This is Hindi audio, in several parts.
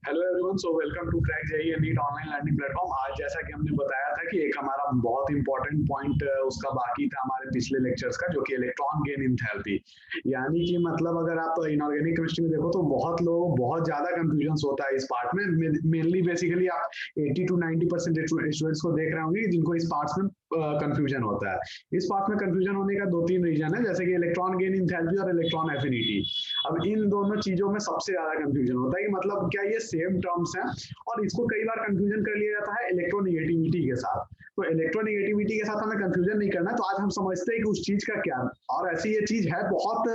Hello everyone, so welcome to crack JEE NEET online learning platform. आज जैसा कि हमने बताया था कि एक हमारा बहुत इंपॉर्टेंट पॉइंट उसका बाकी था हमारे पिछले लेक्चर्स का, जो कि इलेक्ट्रॉन गेन एंथैल्पी। यानी कि मतलब अगर आप इनऑर्गेनिक केमिस्ट्री में देखो तो बहुत लोगों को बहुत ज्यादा कंफ्यूजन होता है इस पार्ट में। मेनली बेसिकली आप 80 to 90% स्टूडेंट्स को देख रहे होंगे जिनको इस पार्ट में कंफ्यूजन होता है। इस पार्ट में कंफ्यूजन होने का दो तीन रीजन है, जैसे कि इलेक्ट्रॉन गेन एंथैल्पी और इलेक्ट्रॉन एफिनिटी। अब इन दोनों चीजों में सबसे ज्यादा कंफ्यूजन होता है कि मतलब क्या ये सेम टर्म्स हैं, और इसको कई बार कंफ्यूजन कर लिया जाता है इलेक्ट्रोनेगेटिविटी के साथ। तो इलेक्ट्रोनेगेटिविटी के साथ हमें कंफ्यूजन नहीं करना, तो आज हम समझते हैं कि उस चीज का क्या है। और ऐसी ये चीज है बहुत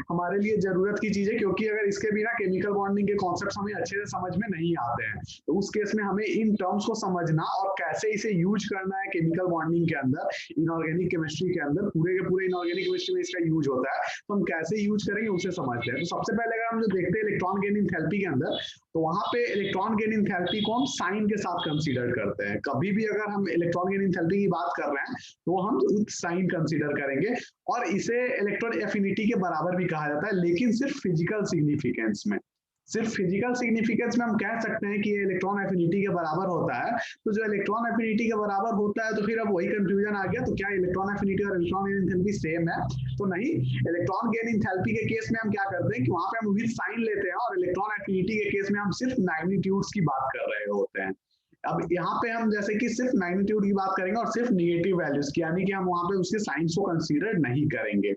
हमारे लिए जरूरत की चीज है, क्योंकि अगर इसके बिना केमिकल बॉन्डिंग के कॉन्सेप्ट हमें अच्छे से समझ में नहीं आते हैं, तो उस केस में हमें इन टर्म्स को समझना और कैसे इसे यूज करना है केमिकल बॉन्डिंग के अंदर, इनऑर्गेनिक केमिस्ट्री के अंदर, पूरे के पूरे इनऑर्गेनिक केमिस्ट्री में इसका यूज होता है, तो हम कैसे यूज करेंगे उसे समझते हैं। तो सबसे पहले अगर हम जो देखते हैं इलेक्ट्रॉन गेन एंथैल्पी के अंदर, तो वहां पे इलेक्ट्रॉन गेन एंथैल्पी को हम साइन के साथ कंसीडर करते हैं। कभी भी अगर हम इलेक्ट्रॉन गेन एंथैल्पी की बात कर रहे हैं तो हम साइन कंसीडर करेंगे, और इसे इलेक्ट्रॉन एफिनिटी के बराबर भी कहा जाता है, लेकिन सिर्फ फिजिकल सिग्निफिकेंस में। सिर्फ फिजिकल सिग्निफिकेंस में हम कह सकते हैं कि ये इलेक्ट्रॉन एफिनिटी के बराबर होता है। तो जो इलेक्ट्रॉन एफिनिटी के बराबर होता है, तो फिर अब वही कंफ्यूजन आ गया, तो क्या इलेक्ट्रॉन एफिनिटी और इलेक्ट्रॉन एंथैल्पी सेम है? तो नहीं। इलेक्ट्रॉन गेन एंथैल्पी के केस में हम क्या करते हैं कि वहां पे हम विद साइन लेते हैं, और इलेक्ट्रॉन एफिनिटी के केस में हम सिर्फ मैग्नीट्यूड्स की बात कर रहे होते हैं। अब यहाँ पे हम जैसे कि सिर्फ मैग्नीट्यूड की बात करेंगे और सिर्फ निगेटिव वैल्यूज की, यानी कि हम वहां पे उसके साइंस को कंसीडर नहीं करेंगे।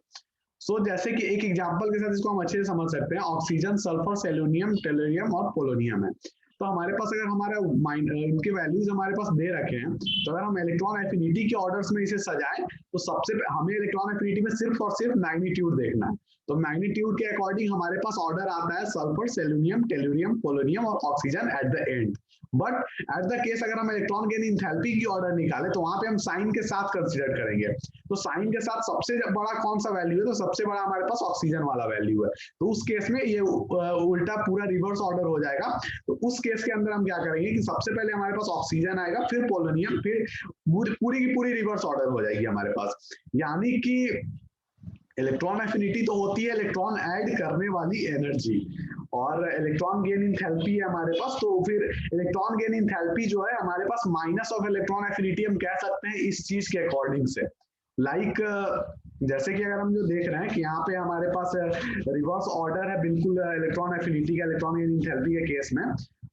जैसे कि एक एग्जांपल के साथ इसको हम अच्छे से समझ सकते हैं। ऑक्सीजन, सल्फर, सेलेनियम, टेलोरियम और पोलोनियम है। तो हमारे पास अगर हमारा इनके वैल्यूज हमारे पास दे रखे हैं, तो अगर हम इलेक्ट्रॉन एफिनिटी के ऑर्डर्स में इसे सजाएं, तो सबसे हमें इलेक्ट्रॉन एफिनिटी में सिर्फ और सिर्फ मैग्नीट्यूड देखना है। तो मैग्नीट्यूड के अकॉर्डिंग हमारे पास ऑर्डर आता है सल्फर, सेलेनियम, टेलोरियम, पोलोनियम और oxygen at the end. But at the case अगर हम इलेक्ट्रॉन गेन एंथैल्पी की ऑर्डर निकाले, तो वहां पे हम साइन के साथ कंसीडर करेंगे। तो साइन के साथ सबसे बड़ा कौन सा वैल्यू है? तो सबसे बड़ा हमारे पास ऑक्सीजन वाला वैल्यू है। तो उस केस में ये उल्टा पूरा रिवर्स ऑर्डर हो जाएगा। तो उस केस के अंदर हम क्या करेंगे कि सबसे पहले हमारे पास ऑक्सीजन आएगा, फिर पोलोनियम, फिर पूरी की पूरी रिवर्स ऑर्डर हो जाएगी हमारे पास। यानी कि इलेक्ट्रॉन एफिनिटी तो होती है इलेक्ट्रॉन ऐड करने वाली एनर्जी, और इलेक्ट्रॉन गेन एंथैल्पी है हमारे पास। तो फिर इलेक्ट्रॉन गेन एंथैल्पी जो है हमारे पास माइनस ऑफ इलेक्ट्रॉन एफिनिटी हम कह सकते हैं इस चीज के अकॉर्डिंग से। लाइक जैसे कि अगर हम जो देख रहे हैं कि यहाँ पे हमारे पास रिवर्स ऑर्डर है बिल्कुल इलेक्ट्रॉन एफिनिटी का इलेक्ट्रॉन गेन एंथैल्पी के केस में।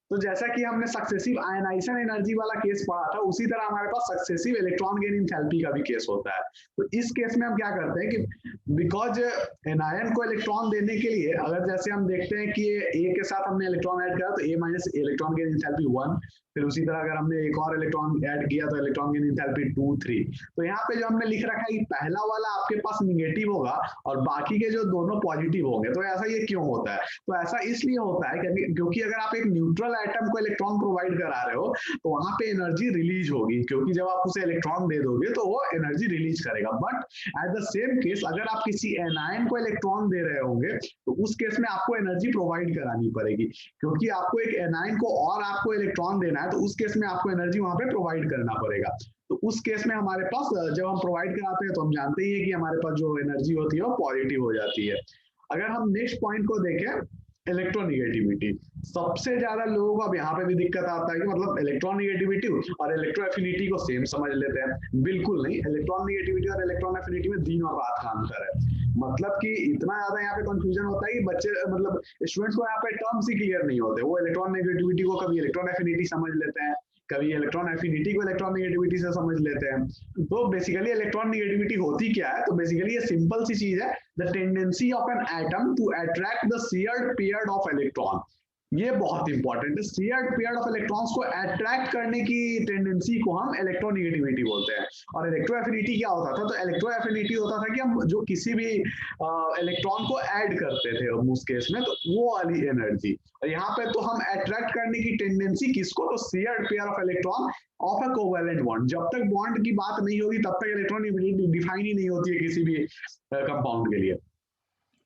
तो जैसा कि हमने सक्सेसिव आयनाइजेशन एनर्जी वाला केस पढ़ा था, उसी तरह हमारे पास सक्सेसिव इलेक्ट्रॉन गेन एंथैल्पी का भी केस होता है। तो इस केस में हम क्या करते हैं कि बिकॉज एनायन को इलेक्ट्रॉन देने के लिए अगर जैसे हम देखते हैं कि ए के साथ हमने इलेक्ट्रॉन ऐड किया, तो ए माइनस इलेक्ट्रॉन गेन एंथैल्पी 1। फिर उसी तरह अगर हमने एक और इलेक्ट्रॉन ऐड किया तो इलेक्ट्रॉन गेन एंथैल्पी 2, 3। तो यहाँ पे जो हमने लिख रखा है कि पहला वाला आपके पास निगेटिव होगा और बाकी के जो दोनों पॉजिटिव होंगे। तो ऐसा ये क्यों होता है? तो ऐसा इसलिए होता है क्योंकि अगर आप एक न्यूट्रल एटम को इलेक्ट्रॉन प्रोवाइड करा रहे हो, तो वहां पे एनर्जी रिलीज होगी, क्योंकि जब आप उसे इलेक्ट्रॉन दे दोगे तो वो एनर्जी रिलीज करेगा। But at the same case अगर आप किसी एनायन को इलेक्ट्रॉन दे रहे होंगे, तो उस केस में आपको एनर्जी प्रोवाइड करानी पड़ेगी, क्योंकि आपको एक एनायन को और आपको इलेक्ट्रॉन देना है, तो उस केस में आपको एनर्जी वहां पे प्रोवाइड करना पड़ेगा। तो उस केस में हमारे पास जब हम प्रोवाइड कराते हैं, तो हम जानते ही है कि हमारे पास जो एनर्जी होती है वो पॉजिटिव हो जाती है। अगर हम नेक्स्ट पॉइंट को देखें, इलेक्ट्रोनिगेटिविटी, सबसे ज्यादा लोगों को अब यहाँ पे भी दिक्कत आता है कि मतलब इलेक्ट्रॉन निगेटिविटी और इलेक्ट्रो एफिनिटी को सेम समझ लेते हैं। बिल्कुल नहीं, इलेक्ट्रॉन निगेटिविटी और इलेक्ट्रॉन एफिनिटी में दिन और रात का अंतर है। मतलब कि इतना ज्यादा यहाँ पे कंफ्यूजन होता है कि बच्चे मतलब स्टूडेंट्स को यहाँ पे टर्म्स ही क्लियर नहीं होते। वो इलेक्ट्रॉन नेगेटिविटी को कभी इलेक्ट्रॉन एफिनिटी समझ लेते हैं, कभी इलेक्ट्रॉन एफिनिटी को इलेक्ट्रॉन निगेटिविटी से समझ लेते हैं। तो बेसिकली इलेक्ट्रॉन निगेटिविटी होती क्या है? तो बेसिकली ये सिंपल सी चीज है, the tendency of an atom to attract the shared pair of electron. ये बहुत इंपॉर्टेंट है। शेयर्ड पेयर ऑफ इलेक्ट्रॉन्स को अट्रैक्ट करने की टेंडेंसी को हम इलेक्ट्रोनिगेटिविटी बोलते हैं। और इलेक्ट्रो एफिनिटी क्या होता था? तो इलेक्ट्रो एफिनिटी होता था कि हम जो किसी भी इलेक्ट्रॉन को ऐड करते थे उस केस में, तो वो वाली एनर्जी। और यहाँ पे तो हम अट्रैक्ट करने की टेंडेंसी किसको? तो shared pair of electron of a covalent bond. जब तक बॉन्ड की बात नहीं होगी तब तक इलेक्ट्रॉनिक डिफाइन ही नहीं होती है किसी भी कंपाउंड के लिए।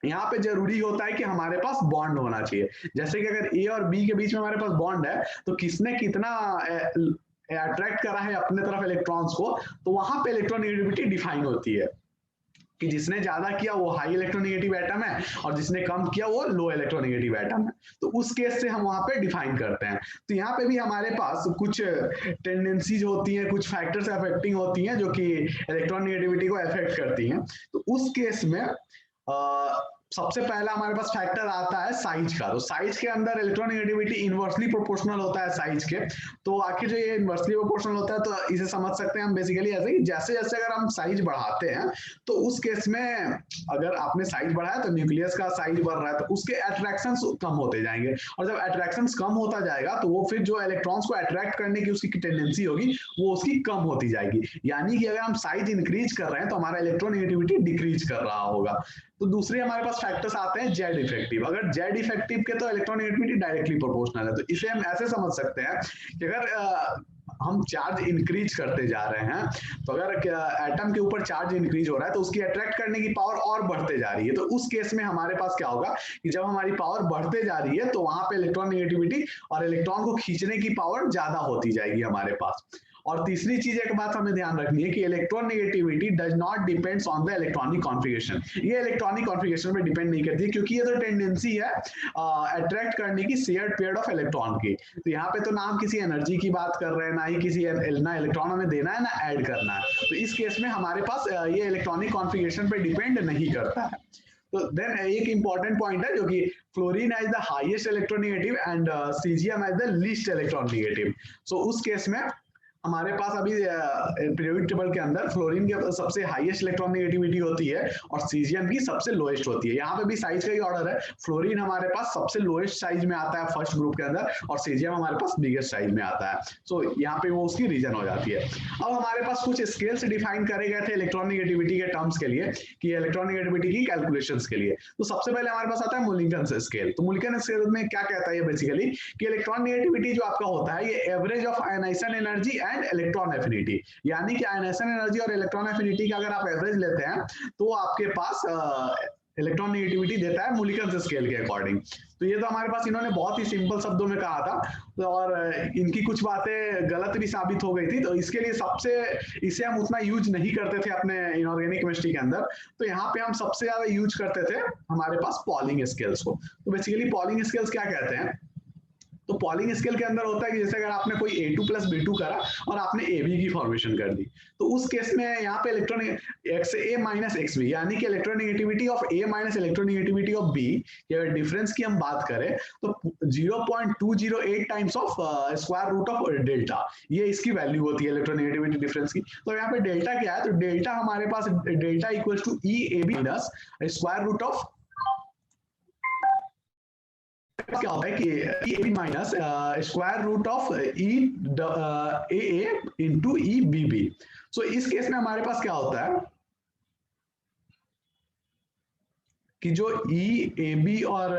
यहाँ पे जरूरी होता है कि हमारे पास बॉन्ड होना चाहिए। जैसे कि अगर ए और बी के बीच में हमारे पास बॉन्ड है, तो किसने कितना अट्रैक्ट करा है अपने तरफ इलेक्ट्रॉन्स को, तो वहां पे इलेक्ट्रोनिगेटिविटी डिफाइन होती है। कि जिसने ज्यादा किया वो हाई इलेक्ट्रोनेगेटिव एटम है और जिसने कम किया वो लो इलेक्ट्रोनेगेटिव एटम है। तो उस केस से हम वहां पे डिफाइन करते हैं। तो यहाँ पे भी हमारे पास कुछ टेंडेंसीज होती हैं, कुछ फैक्टर्स अफेक्टिंग होती हैं जो कि इलेक्ट्रोनेगेटिविटी को अफेक्ट करती हैं। तो उस केस में सबसे पहला हमारे पास फैक्टर आता है साइज का। तो साइज के अंदर इलेक्ट्रोनेगेटिविटी इनवर्सली प्रोपोर्शनल होता है साइज के। तो आखिर जो ये इनवर्सली प्रोपोर्शनल होता है तो इसे समझ सकते हैं हम बेसिकली ऐसे ही, जैसे जैसे अगर हम साइज बढ़ाते हैं तो उस केस में अगर आपने साइज बढ़ाया तो न्यूक्लियस का साइज बढ़ रहा है तो उसके अट्रैक्शन कम होते जाएंगे, और जब अट्रैक्शन कम होता जाएगा तो वो फिर जो इलेक्ट्रॉन्स को अट्रैक्ट करने की उसकी टेंडेंसी होगी वो उसकी कम होती जाएगी। यानी कि अगर हम साइज इंक्रीज कर रहे हैं तो हमारा इलेक्ट्रोनेगेटिविटी डिक्रीज कर रहा होगा। तो दूसरे हमारे पास फैक्टर्स आते हैं जेड इफेक्टिव। अगर जेड इफेक्टिव के तो इलेक्ट्रोनेगेटिविटी डायरेक्टली प्रोपोर्शनल है। तो इसे हम ऐसे समझ सकते हैं कि अगर हम चार्ज इंक्रीज करते जा रहे हैं तो अगर एटम के ऊपर चार्ज इंक्रीज हो रहा है तो उसकी अट्रैक्ट करने की पावर और बढ़ते जा रही है। तो उस केस में हमारे पास क्या होगा कि जब हमारी पावर बढ़ते जा रही है तो वहां पे इलेक्ट्रोनेगेटिविटी और इलेक्ट्रॉन को खींचने की पावर ज्यादा होती जाएगी हमारे पास। और तीसरी चीज एक बात हमें ध्यान रखनी है कि electronegativity does not depends on the electronic configuration. ये इलेक्ट्रॉनिक कॉन्फ़िगरेशन पे डिपेंड नहीं करती है, क्योंकि ये तो टेंडेंसी है अट्रैक्ट करने की शेयर्ड पेयर ऑफ इलेक्ट्रॉन की। तो यहाँ पे तो ना हम किसी एनर्जी की बात कर रहे हैं, ना ही किसी ना इलेक्ट्रॉन हमें देना है ना ऐड करना है। तो इस केस में हमारे पास ये इलेक्ट्रॉनिक कॉन्फ़िगरेशन पे डिपेंड नहीं करता है। तो देन एक इंपॉर्टेंट पॉइंट है जो कि fluorine as the highest electronegative and caesium as the least electronegative. So उस केस में हमारे पास अभी पीरियोडिक टेबल के अंदर फ्लोरीन के सबसे हाईएस्ट इलेक्ट्रॉन नेगेटिविटी होती है और सीजियम की सबसे लोएस्ट होती है। यहाँ पे भी साइज का ही ऑर्डर है, फ्लोरीन हमारे पास सबसे लोएस्ट साइज में आता है फर्स्ट ग्रुप के अंदर और सीजियम हमारे पास बिगेस्ट साइज में आता है। सो यहाँ पे वो उसकी रीजन हो जाती है। अब हमारे पास कुछ स्केल्स डिफाइन करे गए थे इलेक्ट्रॉन नेगेटिविटी के टर्म्स के लिए कि इलेक्ट्रॉन नेगेटिविटी की कैलकुलेशंस के लिए। तो सबसे पहले हमारे पास आता है मुलिकन स्केल। तो मुलिकन स्केल में क्या कहता है बेसिकली कि इलेक्ट्रॉन नेगेटिविटी जो आपका होता है ये average of ionisation energy and electron affinity, यानी कि आयनाइजेशन एनर्जी और इलेक्ट्रॉन एफिनिटी का अगर आप एवरेज लेते हैं तो आपके पास इलेक्ट्रॉन नेगेटिविटी देता है मुलिकन स्केल के अकॉर्डिंग। तो ये तो हमारे पास इन्होंने बहुत ही सिंपल शब्दों में कहा था, तो और इनकी कुछ बातें गलत भी साबित हो गई थी। तो इसके लिए इसे हम उतना यूज नहीं करते थे अपने इनऑर्गेनिक केमिस्ट्री के अंदर। तो यहाँ पे हम सबसे ज्यादा यूज करते थे हमारे पास पॉलिंग स्केल्स को। तो बेसिकली पॉलिंग स्केल्स क्या कहते हैं, तो पॉलिंग स्केल के अंदर होता है कि जैसे अगर आपने कोई A2 प्लस B2 करा और आपने AB की फॉर्मेशन कर दी, तो उस केस में यहाँ पे इलेक्ट्रॉन XA माइनस XB यानी कि electronegativity of A minus electronegativity of B के डिफरेंस की हम बात करें तो 0.208 times of square root of delta, ये इसकी वैल्यू होती है इलेक्ट्रोनेगेटिविटी डिफरेंस की। तो यहाँ पे डेल्टा क्या है, तो डेल्टा हमारे पास delta equals to EAB minus square root of क्या होता है कि E minus square root of EAA into EBB। So इस केस में हमारे पास क्या होता है कि जो EAB और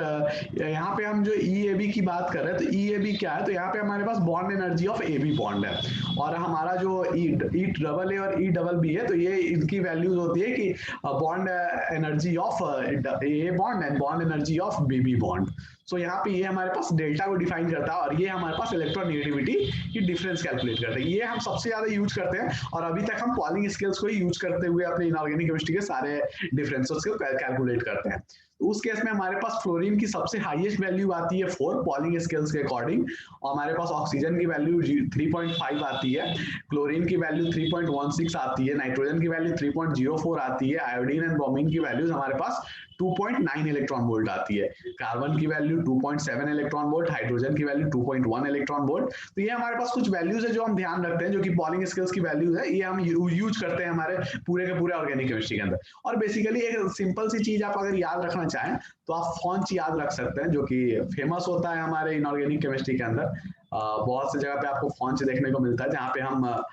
यहाँ पे हम जो EAB की बात कर रहे हैं तो EAB क्या है, तो यहाँ पे हमारे पास bond energy of AB bond है और हमारा जो EAA और EBB है तो ये इनकी वैल्यूज होती है कि bond energy of A bond and bond energy of BB bond. So यहाँ पे ये हमारे पास डेल्टा को डिफाइन करता है और ये हमारे पास इलेक्ट्रोनेगेटिविटी की डिफरेंस कैलकुलेट करते हैं। ये हम सबसे ज्यादा यूज करते हैं और अभी तक हम पॉलिंग स्केल्स को ही यूज करते हुए अपने इनऑर्गेनिक केमिस्ट्री के सारे डिफरेंसेस को कैलकुलेट करते हैं। तो उस केस में हमारे पास फ्लोरीन की सबसे हाईएस्ट वैल्यू आती है 4 पॉलिंग स्केल्स के अकॉर्डिंग, और हमारे पास ऑक्सीजन की वैल्यू 3.5 आती है, क्लोरीन की वैल्यू 3.16 आती है, नाइट्रोजन की वैल्यू 3.04 आती है, आयोडीन एंड ब्रोमीन की वैल्यूज हमारे पास 2.9 इलेक्ट्रॉन वोल्ट आती है, कार्बन की वैल्यू 2.7 इलेक्ट्रॉन वोल्ट, हाइड्रोजन की वैल्यू 2.1 इलेक्ट्रॉन वोल्ट। तो ये हमारे पास कुछ वैल्यूज है जो हम ध्यान रखते हैं, जो कि पॉलिंग स्केल्स की वैल्यूज है, ये हम यूज करते हैं हमारे पूरे के पूरे ऑर्गेनिक केमिस्ट्री के अंदर। और बेसिकली एक सिंपल सी चीज आप अगर याद रखना चाहें तो आप फॉन्च याद रख सकते हैं, जो कि फेमस होता है हमारे इनऑर्गेनिक केमिस्ट्री के अंदर। बहुत सी जगह पे आपको फॉन्च देखने को मिलता है जहाँ पे हम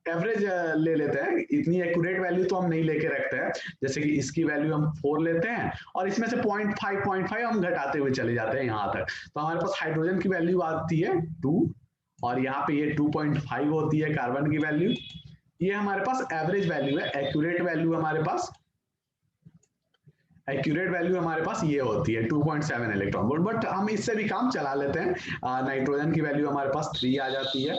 एवरेज ले लेते हैं, इतनी एक्यूरेट वैल्यू तो हम नहीं लेके रखते हैं, जैसे कि इसकी वैल्यू हम 4 लेते हैं और इसमें से 0.5 हम घटाते हुए चले जाते हैं यहाँ तक। तो हमारे पास हाइड्रोजन की वैल्यू आती है 2 और यहाँ पे ये 2.5 होती है कार्बन की वैल्यू। ये हमारे पास एवरेज वैल्यू है, एक्यूरेट वैल्यू हमारे पास ये होती है 2.7 इलेक्ट्रॉन वोल्ट, बट हम इससे भी काम चला लेते हैं। नाइट्रोजन की वैल्यू हमारे पास 3 आ जाती है,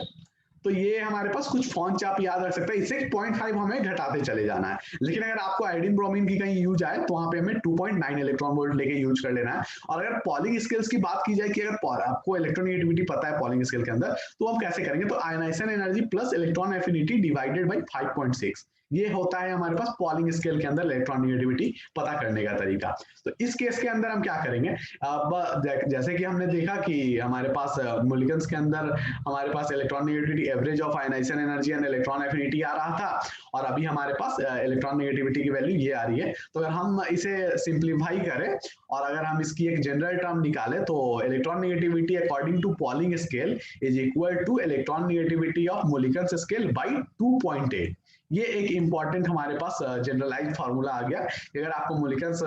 तो ये हमारे पास कुछ फॉन्ट आप याद रख सकते हैं, इससे 0.5 हमें घटाते चले जाना है। लेकिन अगर आपको आयोडीन ब्रोमीन की कहीं यूज आए तो वहां पे हमें 2.9 इलेक्ट्रॉन वोल्ट लेके यूज कर लेना है। और अगर पॉलिंग स्केल्स की बात की जाए कि अगर आपको इलेक्ट्रोनेगेटिविटी पता है पॉलिंग स्केल के अंदर, तो हम कैसे करेंगे, तो ionisation energy plus electron affinity divided by 5.6, ये होता है हमारे पास पॉलिंग स्केल के अंदर इलेक्ट्रॉन नेगेटिविटी पता करने का तरीका। तो इस केस के अंदर हम क्या करेंगे, अब जैसे कि हमने देखा कि हमारे पास मॉलिक्यूल्स के अंदर हमारे पास electron negativity average of ionisation energy and electron affinity आ रहा था, और अभी हमारे पास इलेक्ट्रॉन नेगेटिविटी की वैल्यू ये आ रही है। तो अगर हम इसे सिंप्लीफाई करें और अगर हम इसकी एक जनरल टर्म निकालें, तो electron negativity according to Pauling scale is equal to electron negativity of molecules scale by 2.8। ये एक इंपॉर्टेंट हमारे पास जनरलाइज फार्मूला आ गया कि अगर आपको मॉलिक्यूल्स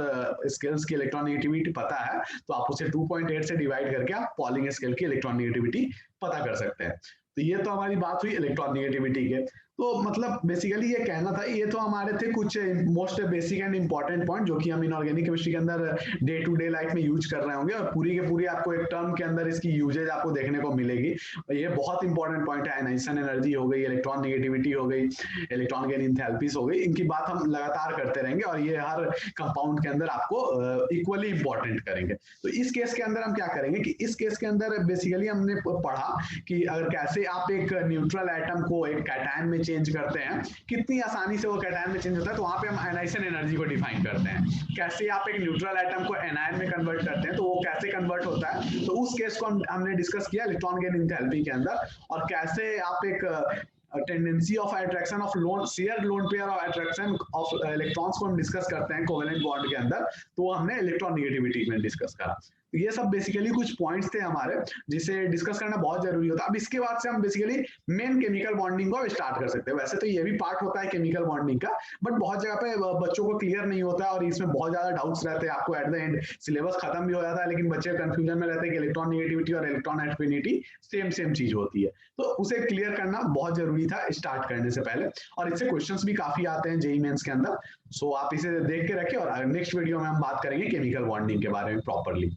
स्केल्स की इलेक्ट्रॉन नेगेटिविटी पता है तो आप उसे 2.8 से डिवाइड करके आप पॉलिंग स्केल की इलेक्ट्रॉन नेगेटिविटी पता कर सकते हैं। तो ये तो हमारी बात हुई इलेक्ट्रॉन नेगेटिविटी के। तो मतलब बेसिकली ये कहना था, ये तो हमारे थे कुछ most basic and important point जो कि हम इनऑर्गेनिक केमिस्ट्री के अंदर डे टू डे लाइफ में यूज कर रहे होंगे, और पूरी के पूरी आपको एक टर्म के अंदर इसकी यूजेज आपको देखने को मिलेगी। और ये बहुत इंपॉर्टेंट पॉइंट है, आयनाइजेशन एनर्जी हो गई, इलेक्ट्रॉन नेगेटिविटी हो गई, इलेक्ट्रॉन गेन इंथैल्पीज हो गई, इनकी बात हम लगातार करते रहेंगे और ये हर कंपाउंड के अंदर आपको इक्वली इंपॉर्टेंट करेंगे। तो इस केस के अंदर हम क्या करेंगे कि इस केस के अंदर बेसिकली हमने पढ़ा कि अगर कैसे आप एक न्यूट्रल एटम को एक कैटायन में चेंज करते हैं, कितनी आसानी से वो कैटायन में चेंज होता है। तो वहां पे हम आयनाइजेशन एनर्जी को डिफाइन करते हैं, कैसे आप एक न्यूट्रल एटम को एनायन में कन्वर्ट करते हैं, तो वो कैसे कन्वर्ट होता है। तो उस केस को हमने डिस्कस किया इलेक्ट्रॉन गेन एंथैल्पी के अंदर, और कैसे आप एक tendency of attraction of loan share lone pair of attraction of electrons को हम डिस्कस करते हैं कोवेलेंट बॉन्ड के अंदर, तो हमने इलेक्ट्रॉन नेगेटिविटी में डिस्कस करा। तो ये सब बेसिकली कुछ पॉइंट्स थे हमारे जिसे डिस्कस करना बहुत जरूरी होता है। अब इसके बाद से हम बेसिकली मेन केमिकल बॉन्डिंग को स्टार्ट कर सकते हैं। वैसे तो ये भी पार्ट होता है केमिकल बॉन्डिंग का, बट बहुत जगह पे बच्चों को क्लियर नहीं होता है और इसमें बहुत ज्यादा डाउट्स रहते हैं। आपको एट द एंड सिलेबस खत्म भी हो जाता है, लेकिन बच्चे कंफ्यूजन में रहते हैं कि इलेक्ट्रॉन नेगेटिविटी और इलेक्ट्रॉन एफिनिटी सेम चीज होती है। तो उसे क्लियर करना बहुत जरूरी था स्टार्ट करने से पहले, और इससे क्वेश्चंस भी काफी आते हैं जेईई मेंस के अंदर। सो आप इसे देख के रखें, और नेक्स्ट वीडियो में हम बात करेंगे केमिकल बॉन्डिंग के बारे में प्रॉपरली।